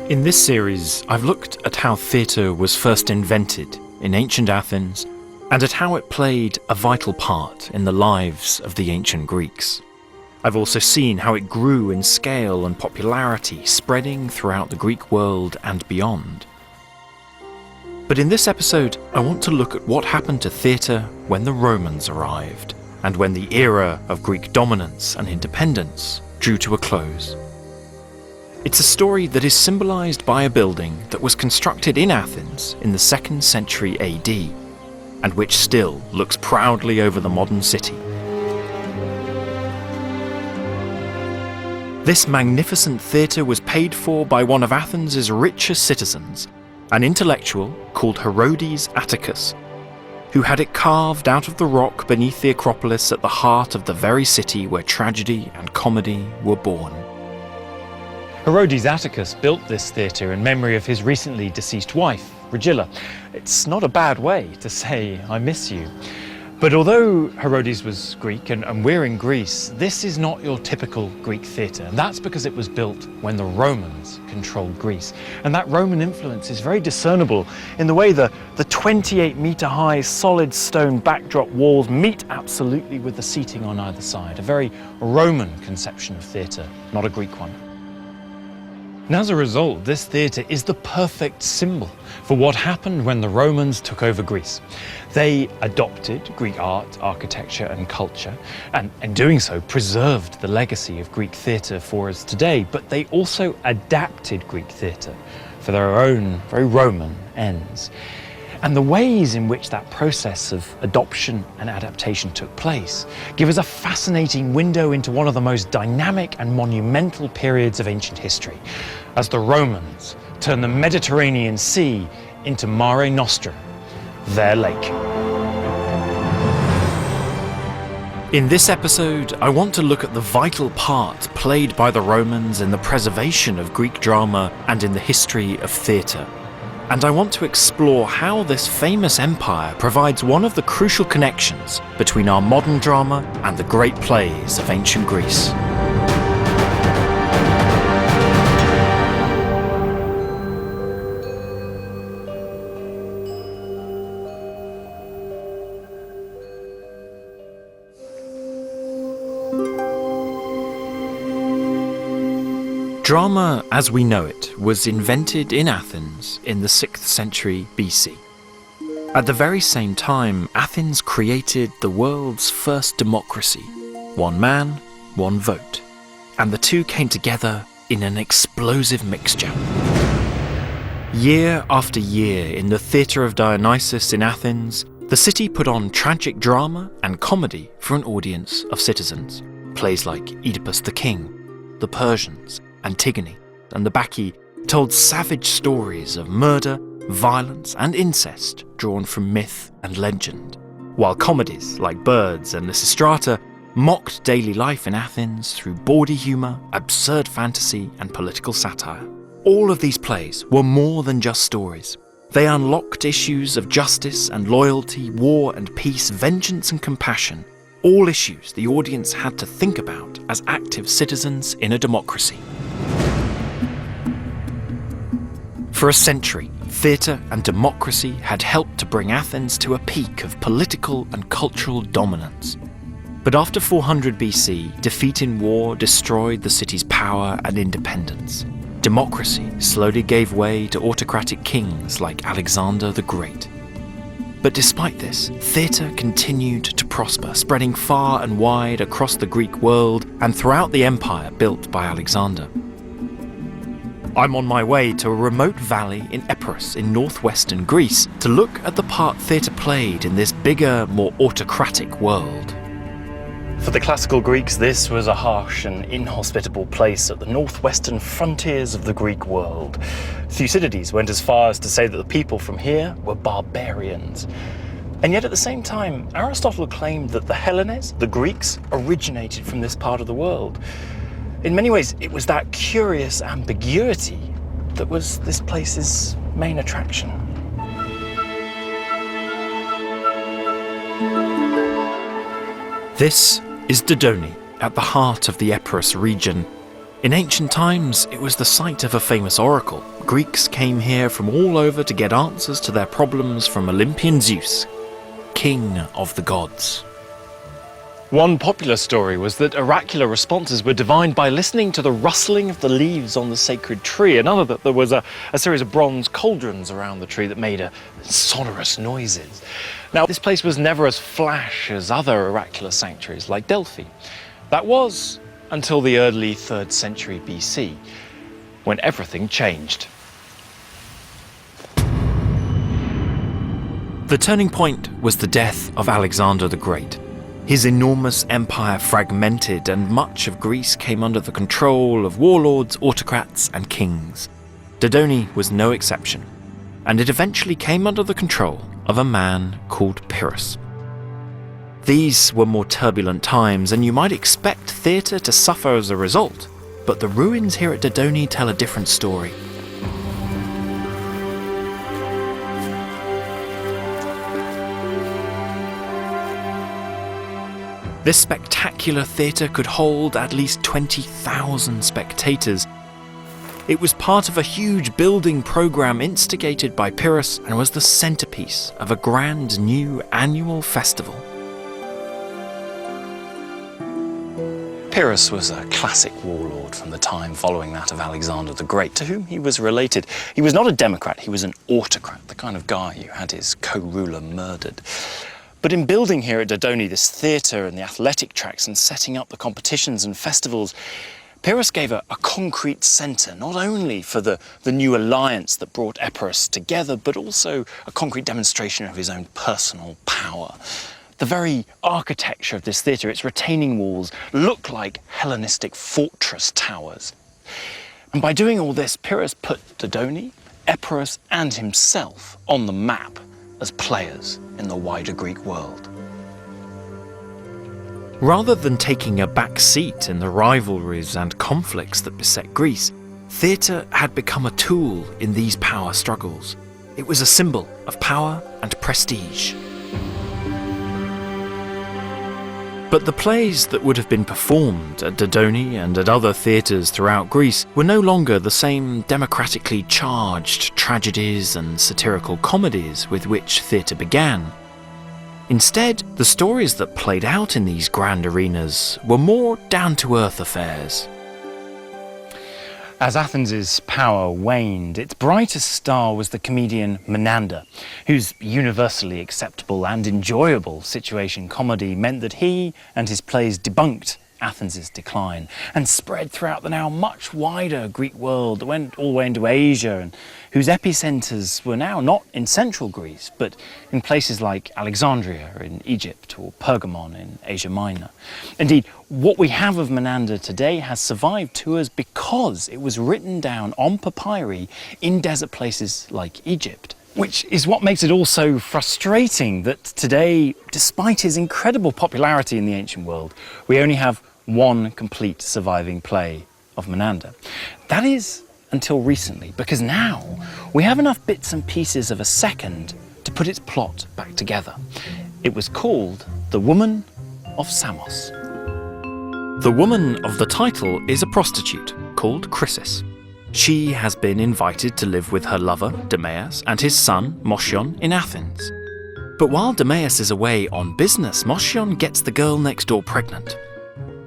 In this series, I've looked at how theatre was first invented in ancient Athens and at how it played a vital part in the lives of the ancient Greeks. I've also seen how it grew in scale and popularity, spreading throughout the Greek world and beyond. But in this episode, I want to look at what happened to theatre when the Romans arrived, and when the era of Greek dominance and independence drew to a close. It's a story that is symbolised by a building that was constructed in Athens in the 2nd century AD, and which still looks proudly over the modern city. This magnificent theatre was paid for by one of Athens' richest citizens, an intellectual called Herodes Atticus, who had it carved out of the rock beneath the Acropolis at the heart of the very city where tragedy and comedy were born. Herodes Atticus built this theatre in memory of his recently deceased wife, Regilla. It's not a bad way to say, I miss you. But although Herodes was Greek and we're in Greece, this is not your typical Greek theatre. And that's because it was built when the Romans controlled Greece. And that Roman influence is very discernible in the way the 28-metre high solid stone backdrop walls meet absolutely with the seating on either side. A very Roman conception of theatre, not a Greek one. And as a result, this theatre is the perfect symbol for what happened when the Romans took over Greece. They adopted Greek art, architecture and culture, and in doing so preserved the legacy of Greek theatre for us today, but they also adapted Greek theatre for their own very Roman ends. And the ways in which that process of adoption and adaptation took place give us a fascinating window into one of the most dynamic and monumental periods of ancient history, as the Romans turned the Mediterranean Sea into Mare Nostrum, their lake. In this episode, I want to look at the vital part played by the Romans in the preservation of Greek drama and in the history of theatre. And I want to explore how this famous empire provides one of the crucial connections between our modern drama and the great plays of ancient Greece. Drama, as we know it, was invented in Athens in the 6th century BC. At the very same time, Athens created the world's first democracy, one man, one vote, and the two came together in an explosive mixture. Year after year in the Theatre of Dionysus in Athens, the city put on tragic drama and comedy for an audience of citizens. Plays like Oedipus the King, The Persians, Antigone, and the Bacchae told savage stories of murder, violence, and incest drawn from myth and legend, while comedies like Birds and Lysistrata mocked daily life in Athens through bawdy humour, absurd fantasy, and political satire. All of these plays were more than just stories. They unlocked issues of justice and loyalty, war and peace, vengeance and compassion, all issues the audience had to think about as active citizens in a democracy. For a century, theatre and democracy had helped to bring Athens to a peak of political and cultural dominance. But after 400 BC, defeat in war destroyed the city's power and independence. Democracy slowly gave way to autocratic kings like Alexander the Great. But despite this, theatre continued to prosper, spreading far and wide across the Greek world and throughout the empire built by Alexander. I'm on my way to a remote valley in Epirus in northwestern Greece to look at the part theatre played in this bigger, more autocratic world. For the classical Greeks, this was a harsh and inhospitable place at the northwestern frontiers of the Greek world. Thucydides went as far as to say that the people from here were barbarians. And yet at the same time, Aristotle claimed that the Hellenes, the Greeks, originated from this part of the world. In many ways, it was that curious ambiguity that was this place's main attraction. This is Dodona, at the heart of the Epirus region, In ancient times, it was the site of a famous oracle. Greeks came here from all over to get answers to their problems from Olympian Zeus, king of the gods. One popular story was that oracular responses were divined by listening to the rustling of the leaves on the sacred tree. Another that there was a series of bronze cauldrons around the tree that made sonorous noises. Now, this place was never as flash as other oracular sanctuaries like Delphi. That was until the early 3rd century BC, when everything changed. The turning point was the death of Alexander the Great. His enormous empire fragmented, and much of Greece came under the control of warlords, autocrats, and kings. Dodona was no exception, and it eventually came under the control of a man called Pyrrhus. These were more turbulent times, and you might expect theatre to suffer as a result, but the ruins here at Dodona tell a different story. This spectacular theatre could hold at least 20,000 spectators. It was part of a huge building programme instigated by Pyrrhus and was the centrepiece of a grand new annual festival. Pyrrhus was a classic warlord from the time following that of Alexander the Great, to whom he was related. He was not a democrat, he was an autocrat, the kind of guy who had his co-ruler murdered. But in building here at Dodona this theatre and the athletic tracks and setting up the competitions and festivals, Pyrrhus gave a concrete centre, not only for the new alliance that brought Epirus together, but also a concrete demonstration of his own personal power. The very architecture of this theatre, its retaining walls, look like Hellenistic fortress towers. And by doing all this, Pyrrhus put Dodona, Epirus, and himself on the map as players in the wider Greek world. Rather than taking a back seat in the rivalries and conflicts that beset Greece, theatre had become a tool in these power struggles. It was a symbol of power and prestige. But the plays that would have been performed at Dodona and at other theatres throughout Greece were no longer the same democratically charged tragedies and satirical comedies with which theatre began. Instead, the stories that played out in these grand arenas were more down-to-earth affairs. As Athens' power waned, its brightest star was the comedian Menander, whose universally acceptable and enjoyable situation comedy meant that he and his plays debunked Athens' decline and spread throughout the now much wider Greek world that went all the way into Asia, and whose epicenters were now not in central Greece, but in places like Alexandria in Egypt or Pergamon in Asia Minor. Indeed, what we have of Menander today has survived to us because it was written down on papyri in desert places like Egypt. Which is what makes it all so frustrating that today, despite his incredible popularity in the ancient world, we only have one complete surviving play of Menander. That is until recently, because now we have enough bits and pieces of a second to put its plot back together. It was called The Woman of Samos. The woman of the title is a prostitute called Chrysis. She has been invited to live with her lover, Demeas, and his son, Motion, in Athens. But while Demeas is away on business, Motion gets the girl next door pregnant.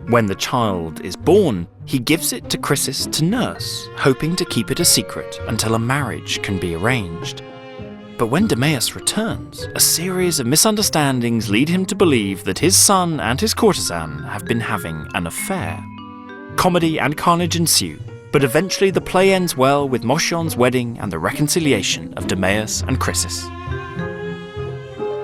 When the child is born, he gives it to Chrysis to nurse, hoping to keep it a secret until a marriage can be arranged. But when Demeas returns, a series of misunderstandings lead him to believe that his son and his courtesan have been having an affair. Comedy and carnage ensue, but eventually the play ends well with Motion's wedding and the reconciliation of Demeas and Chrysis.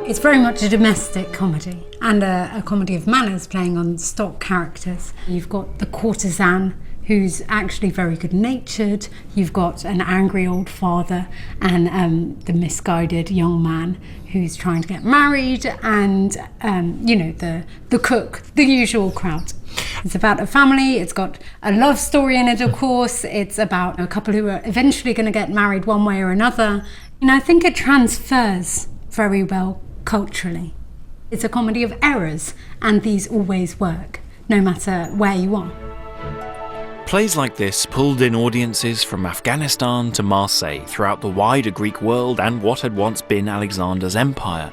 It's very much a domestic comedy and a comedy of manners playing on stock characters. You've got the courtesan who's actually very good-natured. You've got an angry old father and the misguided young man who's trying to get married, and the cook, the usual crowd. It's about a family, it's got a love story in it, of course. It's about a couple who are eventually going to get married one way or another. I think it transfers very well culturally. It's a comedy of errors, and these always work, no matter where you are. Plays like this pulled in audiences from Afghanistan to Marseille throughout the wider Greek world and what had once been Alexander's empire.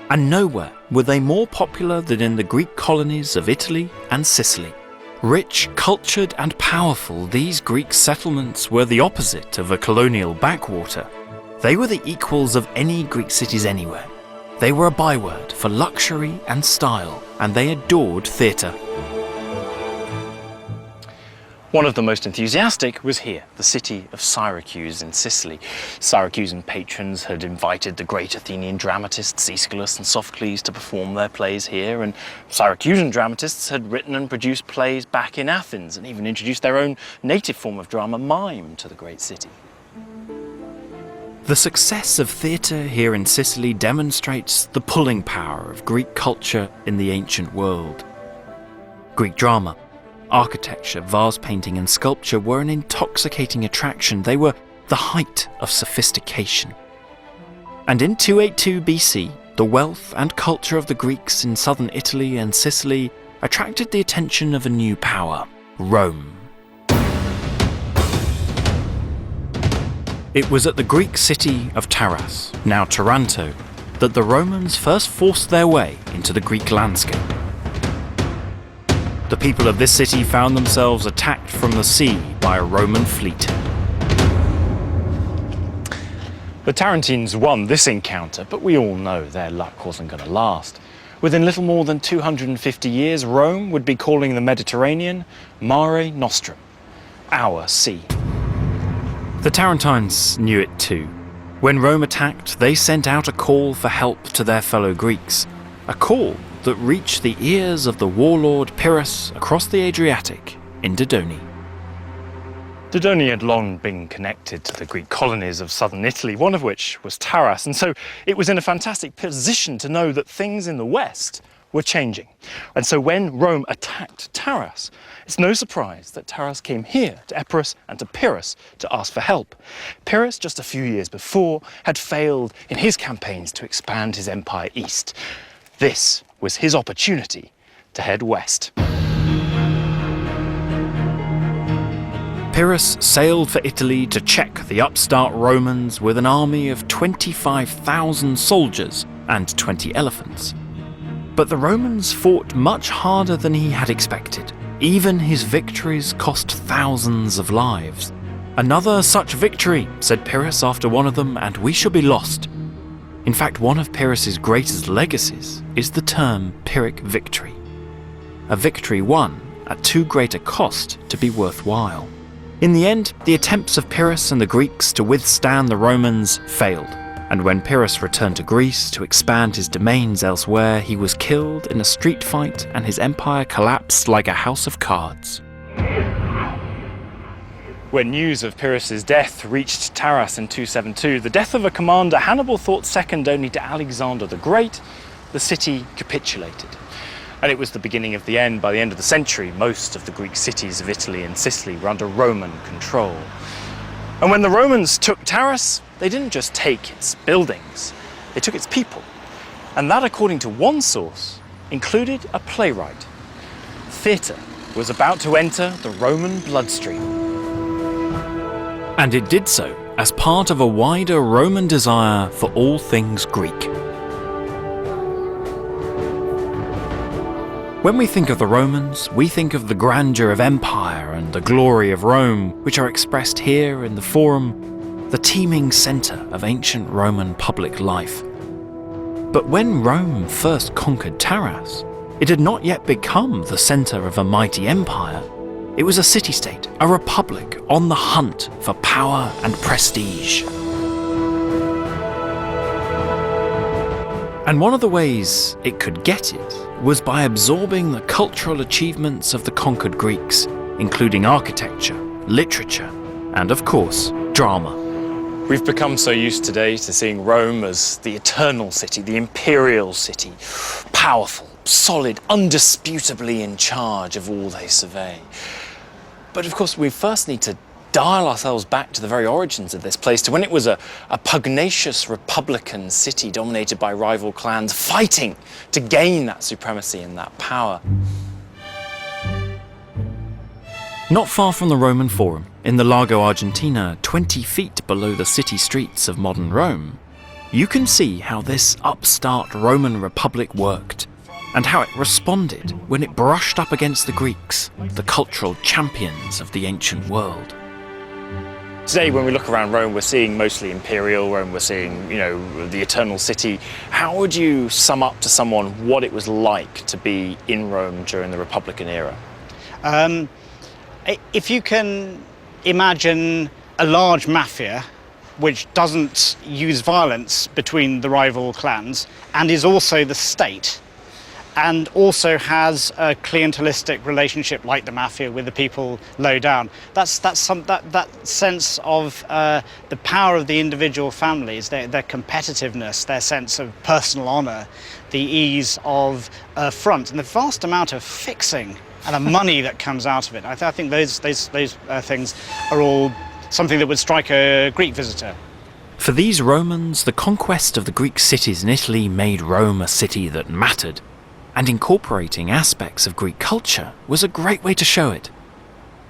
And nowhere were they more popular than in the Greek colonies of Italy and Sicily. Rich, cultured and powerful, these Greek settlements were the opposite of a colonial backwater. They were the equals of any Greek cities anywhere. They were a byword for luxury and style, and they adored theatre. One of the most enthusiastic was here, the city of Syracuse in Sicily. Syracusan patrons had invited the great Athenian dramatists Aeschylus and Sophocles to perform their plays here, and Syracusan dramatists had written and produced plays back in Athens and even introduced their own native form of drama, mime, to the great city. The success of theatre here in Sicily demonstrates the pulling power of Greek culture in the ancient world. Greek drama, architecture, vase painting and sculpture were an intoxicating attraction. They were the height of sophistication. And in 282 BC, the wealth and culture of the Greeks in southern Italy and Sicily attracted the attention of a new power, Rome. It was at the Greek city of Taras, now Taranto, that the Romans first forced their way into the Greek landscape. The people of this city found themselves attacked from the sea by a Roman fleet. The Tarentines won this encounter, but we all know their luck wasn't going to last. Within little more than 250 years, Rome would be calling the Mediterranean Mare Nostrum, our sea. The Tarentines knew it too. When Rome attacked, they sent out a call for help to their fellow Greeks, a call that reached the ears of the warlord Pyrrhus across the Adriatic in Dodone. Dodone had long been connected to the Greek colonies of southern Italy, one of which was Taras, and so it was in a fantastic position to know that things in the west were changing. And so when Rome attacked Taras, it's no surprise that Taras came here to Epirus and to Pyrrhus to ask for help. Pyrrhus, just a few years before, had failed in his campaigns to expand his empire east. This was his opportunity to head west. Pyrrhus sailed for Italy to check the upstart Romans with an army of 25,000 soldiers and 20 elephants. But the Romans fought much harder than he had expected. Even his victories cost thousands of lives. "Another such victory," said Pyrrhus after one of them, "and we shall be lost." In fact, one of Pyrrhus's greatest legacies is the term Pyrrhic victory. A victory won at too great a cost to be worthwhile. In the end, the attempts of Pyrrhus and the Greeks to withstand the Romans failed. And when Pyrrhus returned to Greece to expand his domains elsewhere, he was killed in a street fight and his empire collapsed like a house of cards. When news of Pyrrhus's death reached Taras in 272, the death of a commander Hannibal thought second only to Alexander the Great, the city capitulated. And it was the beginning of the end. By the end of the century, most of the Greek cities of Italy and Sicily were under Roman control. And when the Romans took Taras, they didn't just take its buildings, they took its people. And that, according to one source, included a playwright. Theatre was about to enter the Roman bloodstream. And it did so as part of a wider Roman desire for all things Greek. When we think of the Romans, we think of the grandeur of empire and the glory of Rome, which are expressed here in the Forum, the teeming centre of ancient Roman public life. But when Rome first conquered Taras, it had not yet become the centre of a mighty empire. It was a city-state, a republic on the hunt for power and prestige. And one of the ways it could get it was by absorbing the cultural achievements of the conquered Greeks, including architecture, literature, and of course, drama. We've become so used today to seeing Rome as the eternal city, the imperial city, powerful, solid, undisputably in charge of all they survey. But of course, we first need to dial ourselves back to the very origins of this place, to when it was a pugnacious republican city dominated by rival clans fighting to gain that supremacy and that power. Not far from the Roman Forum, in the Lago Argentina, 20 feet below the city streets of modern Rome, you can see how this upstart Roman Republic worked, and how it responded when it brushed up against the Greeks, the cultural champions of the ancient world. Today, when we look around Rome, we're seeing mostly imperial Rome, we're seeing, the Eternal City. How would you sum up to someone what it was like to be in Rome during the Republican era? If you can imagine a large mafia which doesn't use violence between the rival clans and is also the state, and also has a clientelistic relationship like the mafia with the people low down. That sense of the power of the individual families, their competitiveness, their sense of personal honour, the ease of front, and the vast amount of fixing and the money that comes out of it. I think those things are all something that would strike a Greek visitor. For these Romans, the conquest of the Greek cities in Italy made Rome a city that mattered, and incorporating aspects of Greek culture was a great way to show it.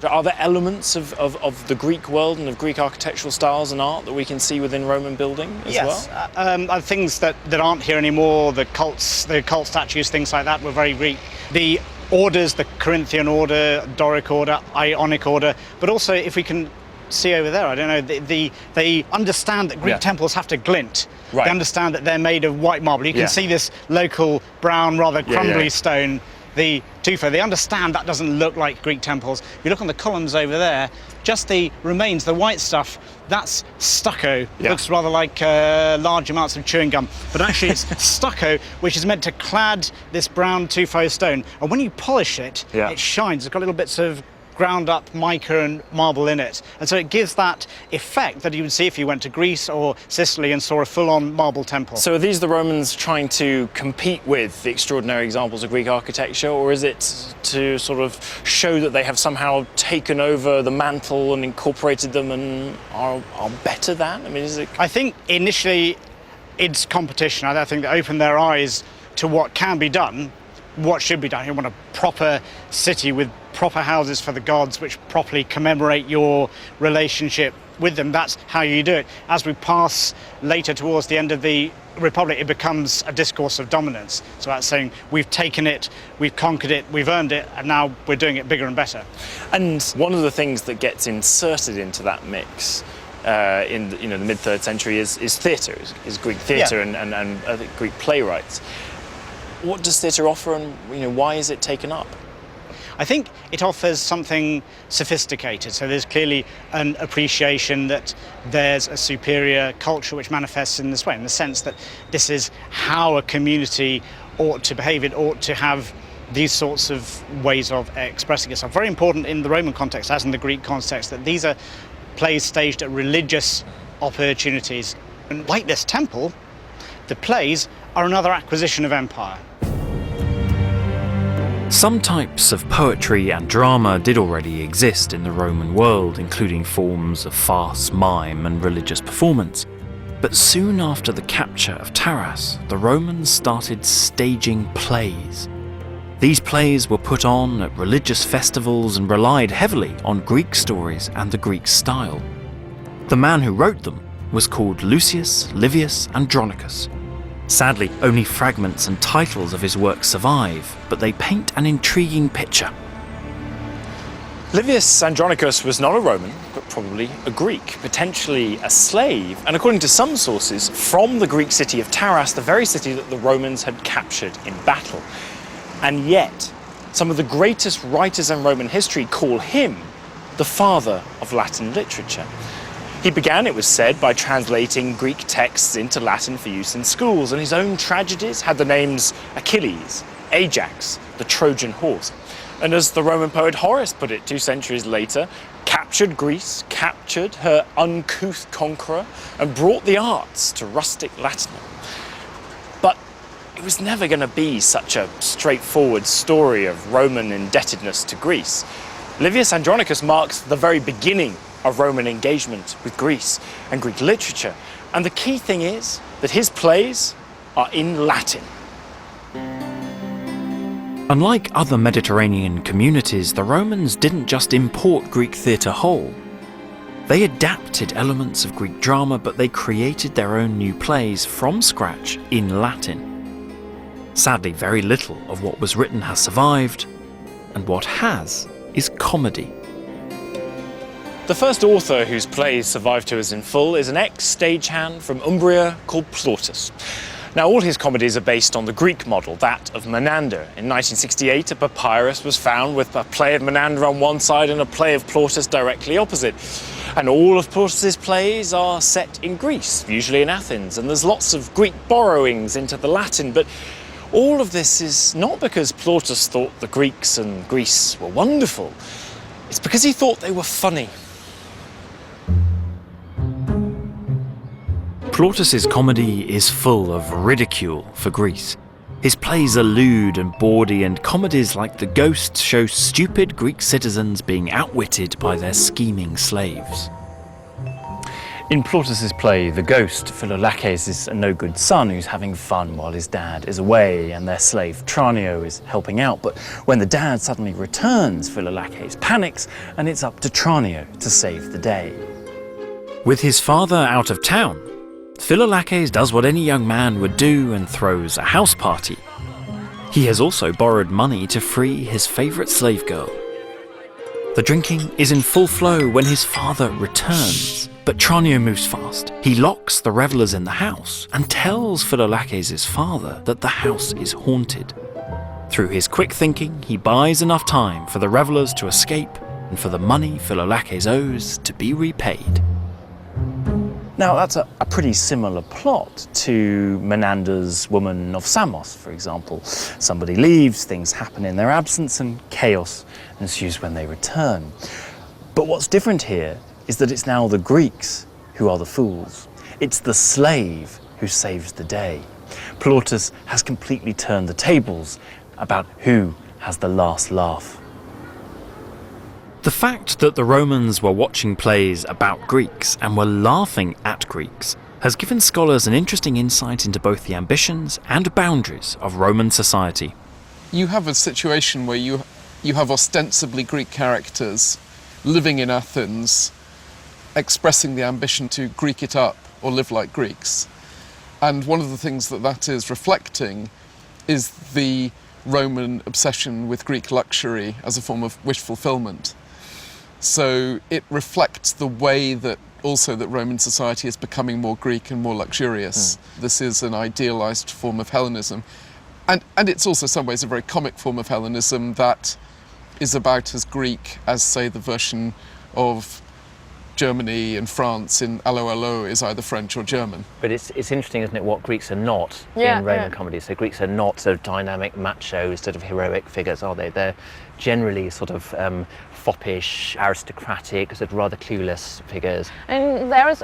Are there elements of the Greek world and of Greek architectural styles and art that we can see within Roman building as well? Yes, things that aren't here anymore, the cult statues, things like that were very Greek. The orders, the Corinthian order, Doric order, Ionic order, but also if we can see over there, I don't know, they understand that Greek temples have to glint. Right. They understand that they're made of white marble. You can see this local brown, rather crumbly stone, the tufa. They understand that doesn't look like Greek temples. If you look on the columns over there, just the remains, the white stuff, that's stucco. It looks rather like large amounts of chewing gum. But actually it's stucco, which is meant to clad this brown tufo stone. And when you polish it, it shines. It's got little bits of ground up mica and marble in it. And so it gives that effect that you would see if you went to Greece or Sicily and saw a full-on marble temple. So are these the Romans trying to compete with the extraordinary examples of Greek architecture, or is it to sort of show that they have somehow taken over the mantle and incorporated them and are better than? I mean, is it... I think initially it's competition. I think they opened their eyes to what can be done, what should be done. You want a proper city with proper houses for the gods which properly commemorate your relationship with them. That's how you do it. As we pass later towards the end of the Republic, it becomes a discourse of dominance. So that's saying we've taken it, we've conquered it, we've earned it, and now we're doing it bigger and better. And one of the things that gets inserted into that mix in the mid-3rd century is theatre, is Greek theatre and Greek playwrights. What does theatre offer, and why is it taken up? I think it offers something sophisticated. So there's clearly an appreciation that there's a superior culture which manifests in this way, in the sense that this is how a community ought to behave. It ought to have these sorts of ways of expressing itself. Very important in the Roman context, as in the Greek context, that these are plays staged at religious opportunities. And like this temple, the plays are another acquisition of empire. Some types of poetry and drama did already exist in the Roman world, including forms of farce, mime, and religious performance. But soon after the capture of Taras, the Romans started staging plays. These plays were put on at religious festivals and relied heavily on Greek stories and the Greek style. The man who wrote them was called Lucius Livius Andronicus. Sadly, only fragments and titles of his work survive, but they paint an intriguing picture. Livius Andronicus was not a Roman, but probably a Greek, potentially a slave, and according to some sources, from the Greek city of Taras, the very city that the Romans had captured in battle. And yet, some of the greatest writers in Roman history call him the father of Latin literature. He began, it was said, by translating Greek texts into Latin for use in schools, and his own tragedies had the names Achilles, Ajax, the Trojan horse. And as the Roman poet Horace put it 2 centuries later, captured Greece, captured her uncouth conqueror, and brought the arts to rustic Latium. But it was never going to be such a straightforward story of Roman indebtedness to Greece. Livius Andronicus marks the very beginning of Roman engagement with Greece and Greek literature. And the key thing is that his plays are in Latin. Unlike other Mediterranean communities, the Romans didn't just import Greek theatre whole. They adapted elements of Greek drama, but they created their own new plays from scratch in Latin. Sadly, very little of what was written has survived, and what has is comedy. The first author whose plays survive to us in full is an ex-stagehand from Umbria called Plautus. Now, all his comedies are based on the Greek model, that of Menander. In 1968, a papyrus was found with a play of Menander on one side and a play of Plautus directly opposite. And all of Plautus's plays are set in Greece, usually in Athens, and there's lots of Greek borrowings into the Latin, but all of this is not because Plautus thought the Greeks and Greece were wonderful. It's because he thought they were funny. Plautus's comedy is full of ridicule for Greece. His plays are lewd and bawdy, and comedies like The Ghost show stupid Greek citizens being outwitted by their scheming slaves. In Plautus's play, The Ghost, Philolaches is a no-good son who's having fun while his dad is away and their slave Tranio is helping out. But when the dad suddenly returns, Philolaches panics and it's up to Tranio to save the day. With his father out of town, Philolaches does what any young man would do and throws a house party. He has also borrowed money to free his favourite slave girl. The drinking is in full flow when his father returns, but Tranio moves fast. He locks the revellers in the house and tells Philolaches' father that the house is haunted. Through his quick thinking, he buys enough time for the revellers to escape and for the money Philolaches owes to be repaid. Now, that's a pretty similar plot to Menander's Woman of Samos, for example. Somebody leaves, things happen in their absence, and chaos ensues when they return. But what's different here is that it's now the Greeks who are the fools. It's the slave who saves the day. Plautus has completely turned the tables about who has the last laugh. The fact that the Romans were watching plays about Greeks and were laughing at Greeks has given scholars an interesting insight into both the ambitions and boundaries of Roman society. You have a situation where you have ostensibly Greek characters living in Athens, expressing the ambition to Greek it up or live like Greeks. And one of the things that is reflecting is the Roman obsession with Greek luxury as a form of wish fulfillment. So it reflects the way that also that Roman society is becoming more Greek and more luxurious. This is an idealized form of Hellenism. And it's also in some ways a very comic form of Hellenism that is about as Greek as, say, the version of Germany and France in Allo Allo is either French or German. But it's interesting, isn't it, what Greeks are not in Roman comedies. So Greeks are not sort of dynamic, macho, sort of heroic figures, are they? They're generally sort of foppish, aristocratic, sort of rather clueless figures. And there is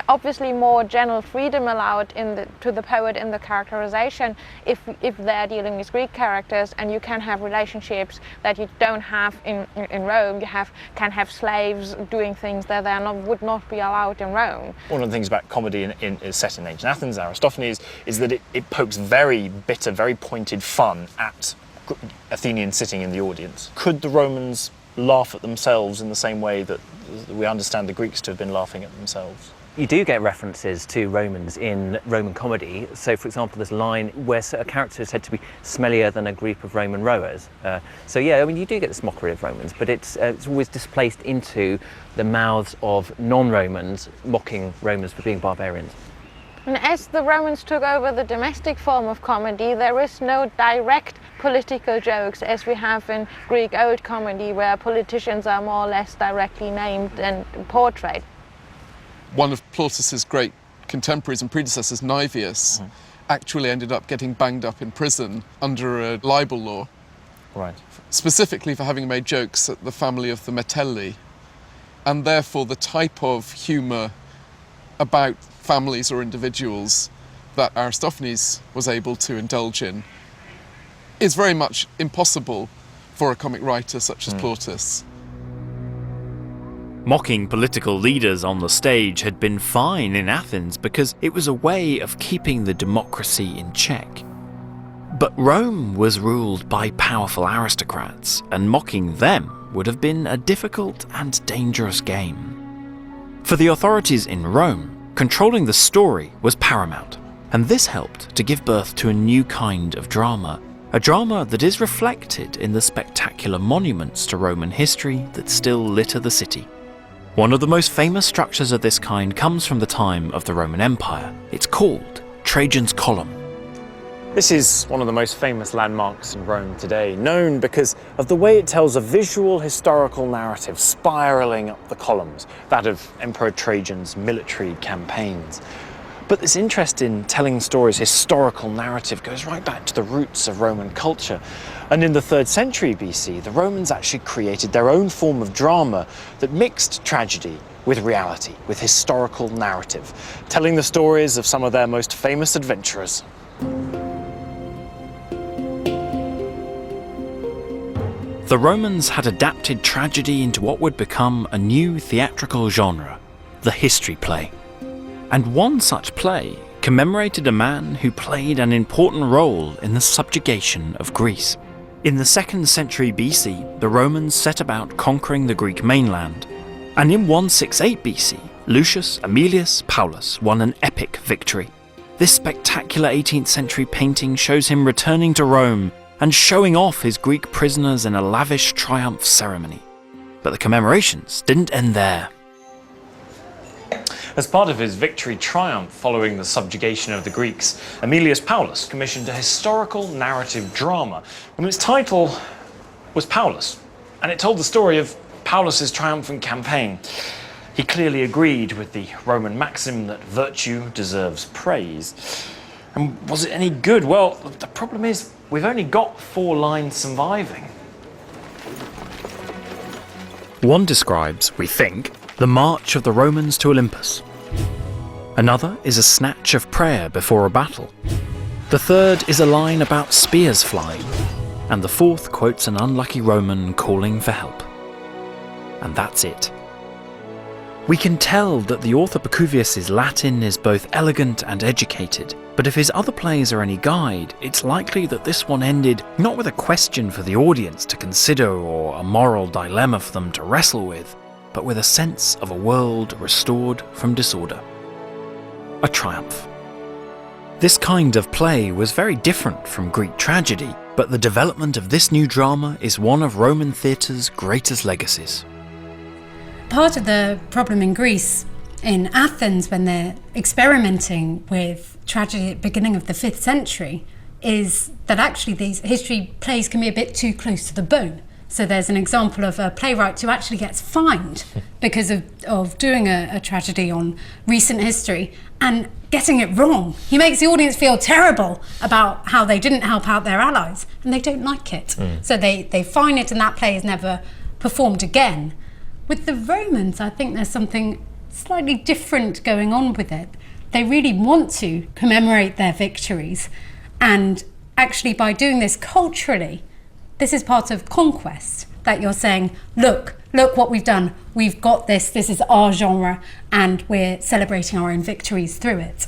obviously more general freedom allowed to the poet in the characterization if they're dealing with Greek characters, and you can have relationships that you don't have in Rome. You can have slaves doing things that would not be allowed in Rome. One of the things about comedy is set in ancient Athens, Aristophanes, is that it pokes very bitter, very pointed fun at Athenians sitting in the audience. Could the Romans laugh at themselves in the same way that we understand the Greeks to have been laughing at themselves? You do get references to Romans in Roman comedy. So, for example, there's a line where a character is said to be smellier than a group of Roman rowers. So, yeah, I mean, you do get this mockery of Romans, but it's always displaced into the mouths of non-Romans, mocking Romans for being barbarians. And as the Romans took over the domestic form of comedy, there is no direct political jokes as we have in Greek old comedy, where politicians are more or less directly named and portrayed. One of Plautus's great contemporaries and predecessors, Naevius, actually ended up getting banged up in prison under a libel law. Right. Specifically for having made jokes at the family of the Metelli. And therefore the type of humour about families or individuals that Aristophanes was able to indulge in is very much impossible for a comic writer such as Plautus. Mocking political leaders on the stage had been fine in Athens because it was a way of keeping the democracy in check. But Rome was ruled by powerful aristocrats, and mocking them would have been a difficult and dangerous game. For the authorities in Rome, controlling the story was paramount, and this helped to give birth to a new kind of drama, a drama that is reflected in the spectacular monuments to Roman history that still litter the city. One of the most famous structures of this kind comes from the time of the Roman Empire. It's called Trajan's Column. This is one of the most famous landmarks in Rome today, known because of the way it tells a visual historical narrative spiralling up the columns, that of Emperor Trajan's military campaigns. But this interest in telling stories' historical narrative goes right back to the roots of Roman culture. And in the 3rd century BC, the Romans actually created their own form of drama that mixed tragedy with reality, with historical narrative, telling the stories of some of their most famous adventurers. The Romans had adapted tragedy into what would become a new theatrical genre, the history play. And one such play commemorated a man who played an important role in the subjugation of Greece. In the 2nd century BC, the Romans set about conquering the Greek mainland, and in 168 BC, Lucius Aemilius Paulus won an epic victory. This spectacular 18th century painting shows him returning to Rome and showing off his Greek prisoners in a lavish triumph ceremony. But the commemorations didn't end there. As part of his victory triumph following the subjugation of the Greeks, Aemilius Paulus commissioned a historical narrative drama, and its title was Paulus, and it told the story of Paulus's triumphant campaign. He clearly agreed with the Roman maxim that virtue deserves praise. And was it any good? Well, the problem is, we've only got 4 lines surviving. One describes, we think, the march of the Romans to Olympus. Another is a snatch of prayer before a battle. The third is a line about spears flying. And the fourth quotes an unlucky Roman calling for help. And that's it. We can tell that the author Pacuvius's Latin is both elegant and educated, but if his other plays are any guide, it's likely that this one ended not with a question for the audience to consider or a moral dilemma for them to wrestle with, but with a sense of a world restored from disorder. A triumph. This kind of play was very different from Greek tragedy, but the development of this new drama is one of Roman theatre's greatest legacies. Part of the problem in Greece, in Athens, when they're experimenting with tragedy at the beginning of the 5th century, is that actually these history plays can be a bit too close to the bone. So there's an example of a playwright who actually gets fined because of doing a tragedy on recent history and getting it wrong. He makes the audience feel terrible about how they didn't help out their allies, and they don't like it. So they fine it, and that play is never performed again. With the Romans, I think there's something slightly different going on with it. They really want to commemorate their victories, and actually by doing this culturally, this is part of conquest, that you're saying, look what we've done, we've got this is our genre, and we're celebrating our own victories through it.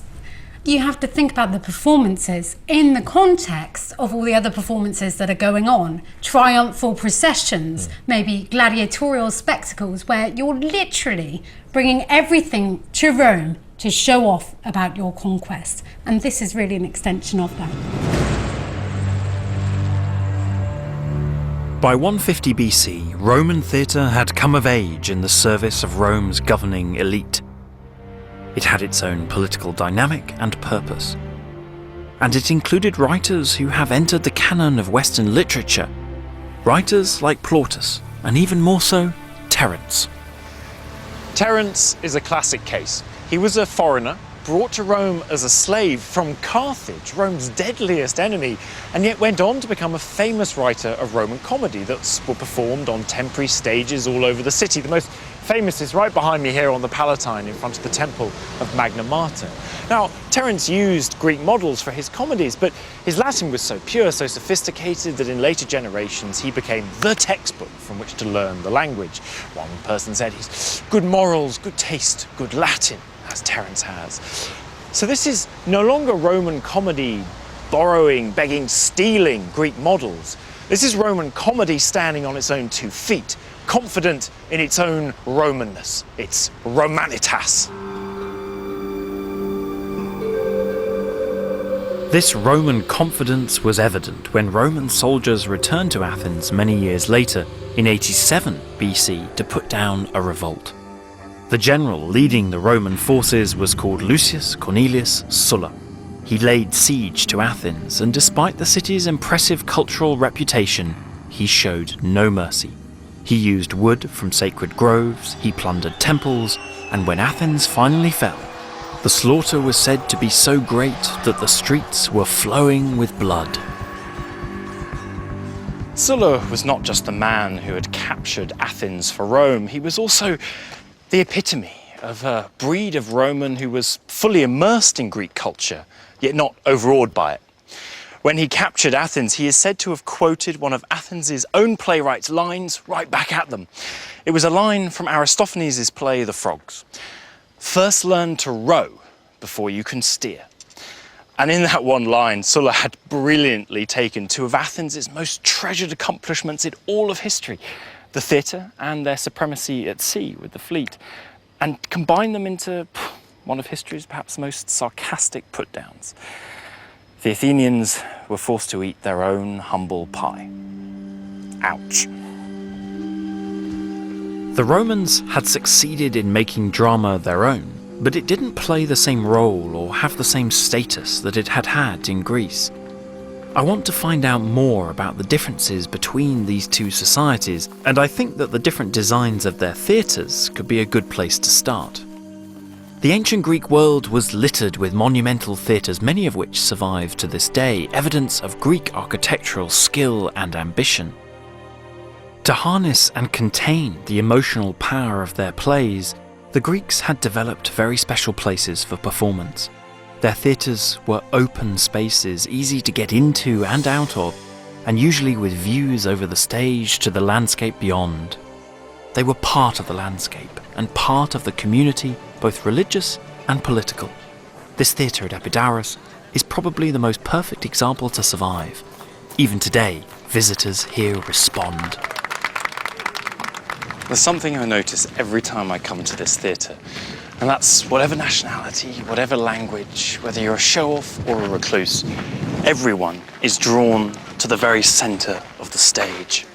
You have to think about the performances in the context of all the other performances that are going on. Triumphal processions, maybe gladiatorial spectacles, where you're literally bringing everything to Rome to show off about your conquest. And this is really an extension of that. By 150 BC, Roman theatre had come of age in the service of Rome's governing elite. It had its own political dynamic and purpose. And it included writers who have entered the canon of Western literature. Writers like Plautus, and even more so, Terence. Terence is a classic case. He was a foreigner, brought to Rome as a slave from Carthage, Rome's deadliest enemy, and yet went on to become a famous writer of Roman comedy that were performed on temporary stages all over the city. The most famous is right behind me here on the Palatine in front of the temple of Magna Mater. Now, Terence used Greek models for his comedies, but his Latin was so pure, so sophisticated that in later generations he became the textbook from which to learn the language. One person said he's good morals, good taste, good Latin, as Terence has. So this is no longer Roman comedy borrowing, begging, stealing Greek models. This is Roman comedy standing on its own 2 feet, confident in its own Romanness, its Romanitas. This Roman confidence was evident when Roman soldiers returned to Athens many years later, in 87 BC, to put down a revolt. The general leading the Roman forces was called Lucius Cornelius Sulla. He laid siege to Athens, and despite the city's impressive cultural reputation, he showed no mercy. He used wood from sacred groves, he plundered temples, and when Athens finally fell, the slaughter was said to be so great that the streets were flowing with blood. Sulla was not just the man who had captured Athens for Rome, he was also the epitome of a breed of Roman who was fully immersed in Greek culture, yet not overawed by it. When he captured Athens, he is said to have quoted one of Athens' own playwrights' lines right back at them. It was a line from Aristophanes' play The Frogs. "First learn to row before you can steer." And in that one line, Sulla had brilliantly taken 2 of Athens' most treasured accomplishments in all of history, the theatre and their supremacy at sea with the fleet, and combined them into one of history's perhaps most sarcastic put-downs. The Athenians were forced to eat their own humble pie. Ouch. The Romans had succeeded in making drama their own, but it didn't play the same role or have the same status that it had had in Greece. I want to find out more about the differences between these 2 societies, and I think that the different designs of their theatres could be a good place to start. The ancient Greek world was littered with monumental theatres, many of which survive to this day, evidence of Greek architectural skill and ambition. To harness and contain the emotional power of their plays, the Greeks had developed very special places for performance. Their theatres were open spaces, easy to get into and out of, and usually with views over the stage to the landscape beyond. They were part of the landscape and part of the community, both religious and political. This theatre at Epidaurus is probably the most perfect example to survive. Even today, visitors here respond. There's something I notice every time I come to this theatre, and that's whatever nationality, whatever language, whether you're a show-off or a recluse, everyone is drawn to the very centre of the stage.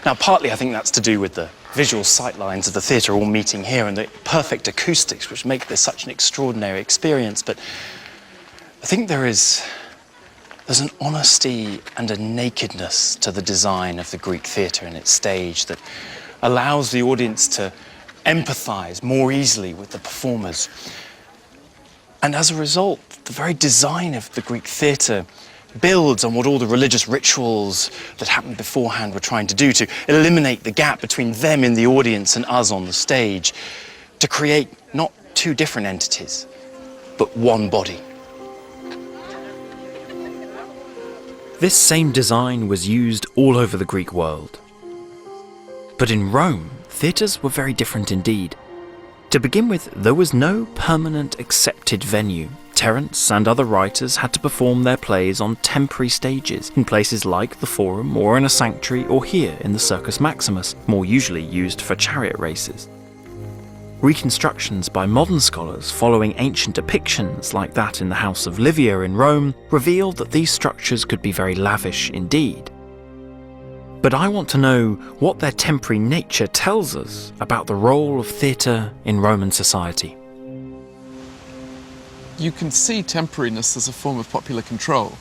Now, partly I think that's to do with the visual sightlines of the theatre all meeting here and the perfect acoustics which make this such an extraordinary experience, but I think there's an honesty and a nakedness to the design of the Greek theatre and its stage that allows the audience to empathise more easily with the performers. And as a result, the very design of the Greek theatre builds on what all the religious rituals that happened beforehand were trying to do, to eliminate the gap between them in the audience and us on the stage, to create not 2 different entities, but one body. This same design was used all over the Greek world. But in Rome, theatres were very different indeed. To begin with, there was no permanent accepted venue. Terence and other writers had to perform their plays on temporary stages in places like the Forum or in a sanctuary or here in the Circus Maximus, more usually used for chariot races. Reconstructions by modern scholars following ancient depictions like that in the House of Livia in Rome reveal that these structures could be very lavish indeed. But I want to know what their temporary nature tells us about the role of theatre in Roman society. You can see temporariness as a form of popular control.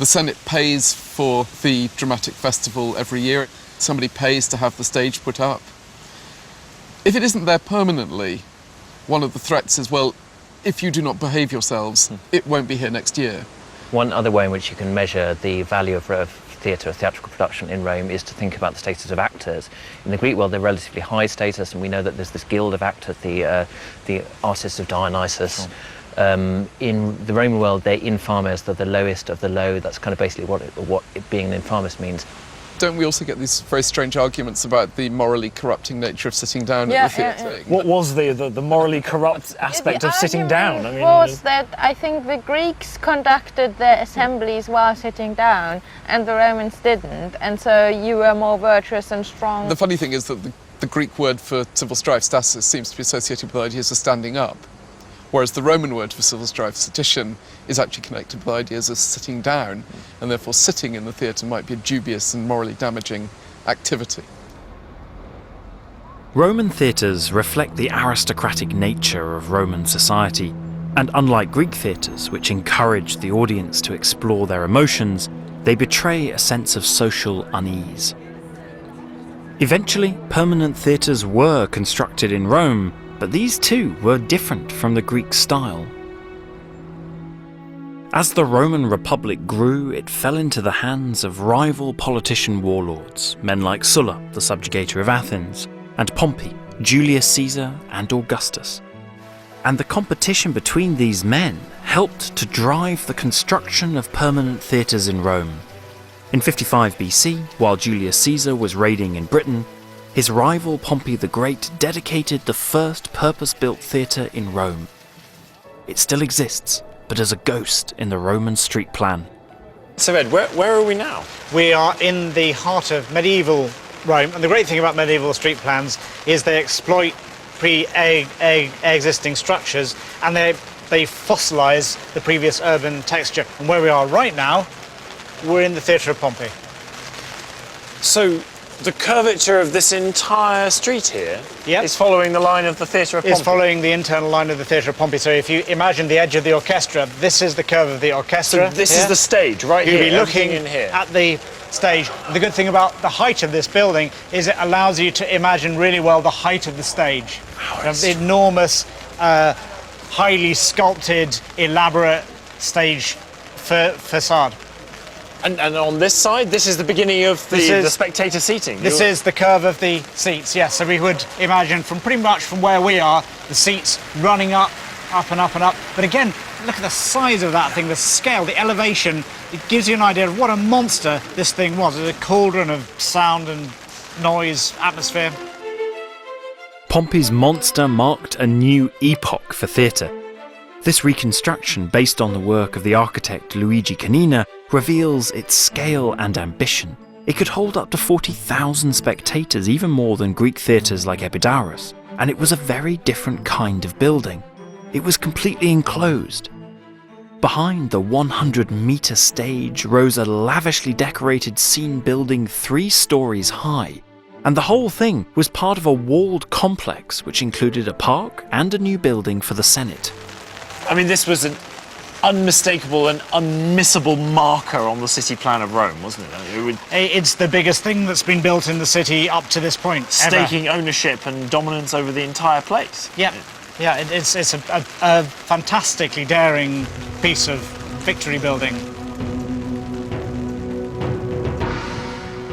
The Senate pays for the dramatic festival every year. Somebody pays to have the stage put up. If it isn't there permanently, one of the threats is, well, if you do not behave yourselves, it won't be here next year. One other way in which you can measure the value of theatre or theatrical production in Rome is to think about the status of actors. In the Greek world, they're relatively high status, and we know that there's this guild of actors, the artists of Dionysus. In the Roman world, they're infames, they're the lowest of the low. That's kind of basically what being an infamus means. don't we also get these very strange arguments about the morally corrupting nature of sitting down at the theatre? What was the morally corrupt aspect of sitting down? Was that I think the Greeks conducted their assemblies while sitting down, and the Romans didn't, and so you were more virtuous and strong. The funny thing is that the Greek word for civil strife, stasis, seems to be associated with ideas of standing up, whereas the Roman word for civil strife, sedition, is actually connected with ideas of sitting down, and therefore sitting in the theatre might be a dubious and morally damaging activity. Roman theatres reflect the aristocratic nature of Roman society, and unlike Greek theatres, which encourage the audience to explore their emotions, they betray a sense of social unease. Eventually, permanent theatres were constructed in Rome, but these too were different from the Greek style. As the Roman Republic grew, it fell into the hands of rival politician warlords, men like Sulla, the subjugator of Athens, and Pompey, Julius Caesar, and Augustus. And the competition between these men helped to drive the construction of permanent theatres in Rome. In 55 BC, while Julius Caesar was raiding in Britain, his rival Pompey the Great dedicated the first purpose-built theatre in Rome. It still exists, but as a ghost in the Roman street plan. So Ed, where are we now? We are in the heart of medieval Rome, and the great thing about medieval street plans is they exploit pre-existing structures, and they fossilise the previous urban texture. And where we are right now, we're in the Theatre of Pompey. So the curvature of this entire street here is following the line of the Theatre of Pompey? Is following the internal line of the Theatre of Pompey. So if you imagine the edge of the orchestra, this is the curve of the orchestra. So this is the stage right here. You'll be looking in here at the stage. The good thing about the height of this building is it allows you to imagine really well the height of the stage. The enormous, highly sculpted, elaborate stage facade. And on this side, this is the beginning of the spectator seating? This is the curve of the seats, yes. So we would imagine pretty much from where we are, the seats running up and up and up. But again, look at the size of that thing, the scale, the elevation. It gives you an idea of what a monster this thing was. It's a cauldron of sound and noise, atmosphere. Pompey's monster marked a new epoch for theatre. This reconstruction, based on the work of the architect Luigi Canina, reveals its scale and ambition. It could hold up to 40,000 spectators, even more than Greek theatres like Epidaurus, and it was a very different kind of building. It was completely enclosed. Behind the 100-metre stage rose a lavishly decorated scene building 3 stories high, and the whole thing was part of a walled complex which included a park and a new building for the Senate. I mean, this was an unmistakable and unmissable marker on the city plan of Rome, wasn't it? It's the biggest thing that's been built in the city up to this point. Staking ownership and dominance over the entire place. Yeah, it's a fantastically daring piece of victory building.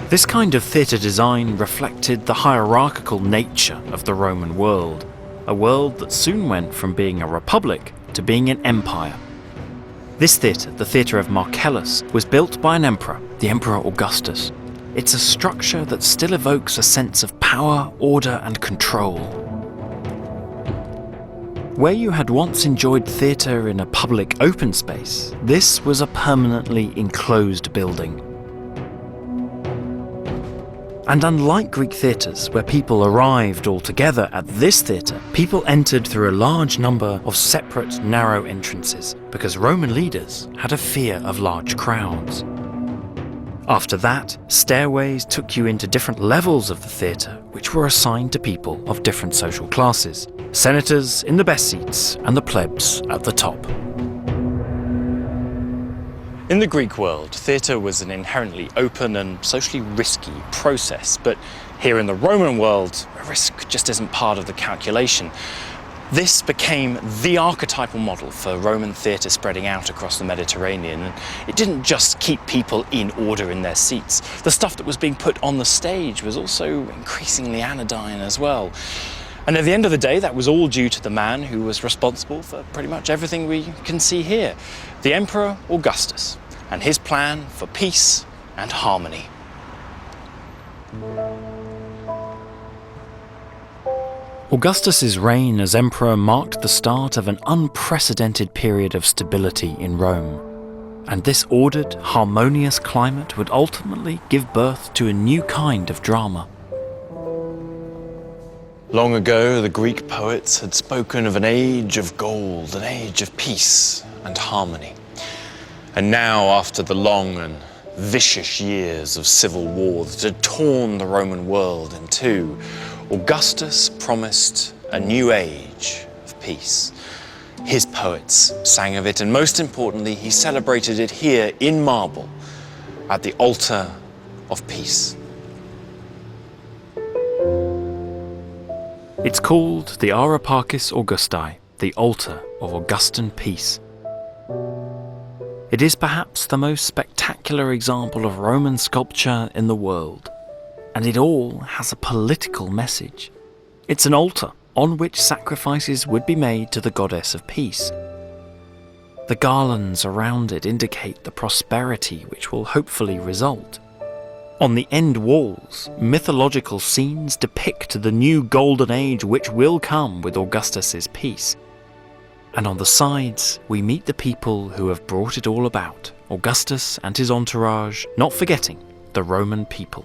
This kind of theatre design reflected the hierarchical nature of the Roman world, a world that soon went from being a republic to being an empire. This theatre, the Theatre of Marcellus, was built by an emperor, the Emperor Augustus. It's a structure that still evokes a sense of power, order, and control. Where you had once enjoyed theatre in a public open space, this was a permanently enclosed building. And unlike Greek theatres, where people arrived all together at this theatre, people entered through a large number of separate, narrow entrances, because Roman leaders had a fear of large crowds. After that, stairways took you into different levels of the theatre, which were assigned to people of different social classes, senators in the best seats and the plebs at the top. In the Greek world, theatre was an inherently open and socially risky process, but here in the Roman world, risk just isn't part of the calculation. This became the archetypal model for Roman theatre spreading out across the Mediterranean, and it didn't just keep people in order in their seats. The stuff that was being put on the stage was also increasingly anodyne as well. And at the end of the day, that was all due to the man who was responsible for pretty much everything we can see here, the Emperor Augustus, and his plan for peace and harmony. Augustus's reign as emperor marked the start of an unprecedented period of stability in Rome. And this ordered, harmonious climate would ultimately give birth to a new kind of drama. Long ago, the Greek poets had spoken of an age of gold, an age of peace and harmony. And now, after the long and vicious years of civil war that had torn the Roman world in two, Augustus promised a new age of peace. His poets sang of it, and most importantly, he celebrated it here in marble at the altar of peace. It's called the Ara Pacis Augusti, the altar of Augustan peace. It is perhaps the most spectacular example of Roman sculpture in the world, and it all has a political message. It's an altar on which sacrifices would be made to the goddess of peace. The garlands around it indicate the prosperity which will hopefully result. On the end walls, mythological scenes depict the new golden age which will come with Augustus's peace. And on the sides, we meet the people who have brought it all about, Augustus and his entourage, not forgetting the Roman people.